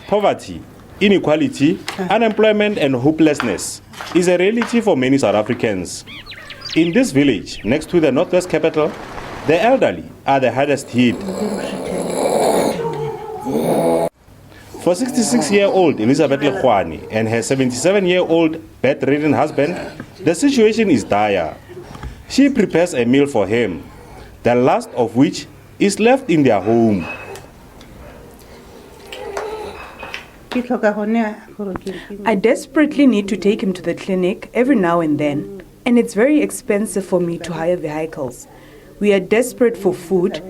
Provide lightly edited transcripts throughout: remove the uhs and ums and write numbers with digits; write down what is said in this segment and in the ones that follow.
Poverty, inequality, unemployment and hopelessness is a reality for many South Africans. In this village, next to the Northwest capital, the elderly are the hardest hit. For 66-year-old Elizabeth Dlamini and her 77-year-old bedridden husband, the situation is dire. She prepares a meal for him, the last of which is left in their home. I desperately need to take him to the clinic every now and then, and it's very expensive for me to hire vehicles. We are desperate for food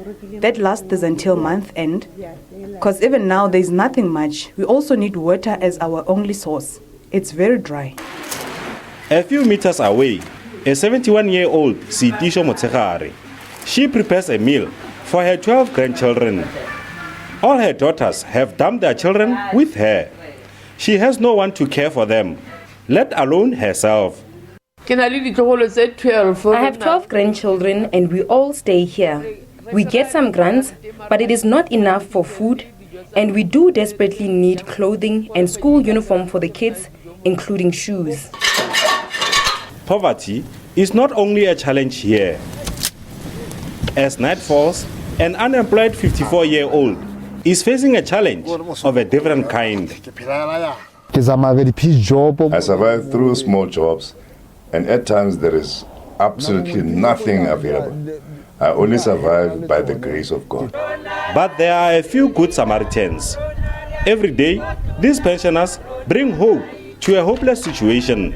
that lasts us until month end, because even now there's nothing much. We also need water as our only source. It's very dry. A few meters away, a 71-year-old Sitisho Motsegare. She prepares a meal for her 12 grandchildren. All her daughters have dumped their children with her. She has no one to care for them, let alone herself. I have 12 grandchildren and we all stay here. We get some grants, but it is not enough for food, and we do desperately need clothing and school uniform for the kids, including shoes. Poverty is not only a challenge here. As night falls, an unemployed 54-year-old is facing a challenge of a different kind. I survive through small jobs, and at times there is absolutely nothing available. I only survive by the grace of God. But there are a few good Samaritans. Every day, these pensioners bring hope to a hopeless situation.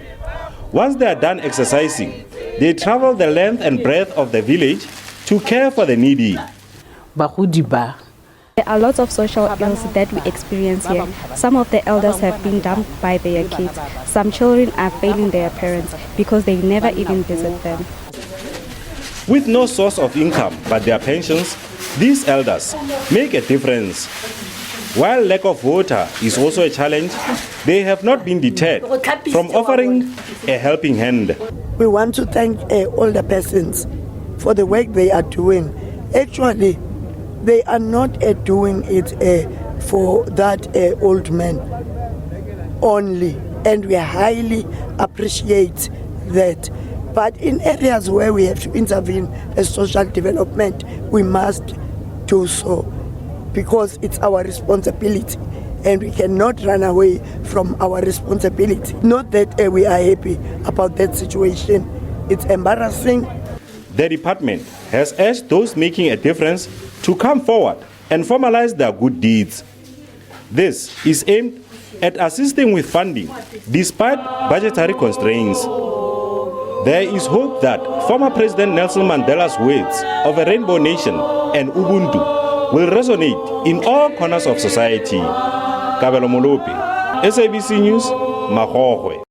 Once they are done exercising, they travel the length and breadth of the village to care for the needy. There are lots of social ills that we experience here. Some of the elders have been dumped by their kids. Some children are failing their parents because they never even visit them. With no source of income but their pensions, these elders make a difference. While lack of water is also a challenge, they have not been deterred from offering a helping hand. We want to thank older persons for the work they are doing. Actually, they are not doing it for that old man only, and we highly appreciate that. But in areas where we have to intervene as social development, we must do so because it's our responsibility and we cannot run away from our responsibility. Not that we are happy about that situation. It's embarrassing. The department has urged those making a difference to come forward and formalize their good deeds. This is aimed at assisting with funding despite budgetary constraints. There is hope that former President Nelson Mandela's words of a rainbow nation and Ubuntu will resonate in all corners of society. Kabelo Molope, SABC News, Mahogwe.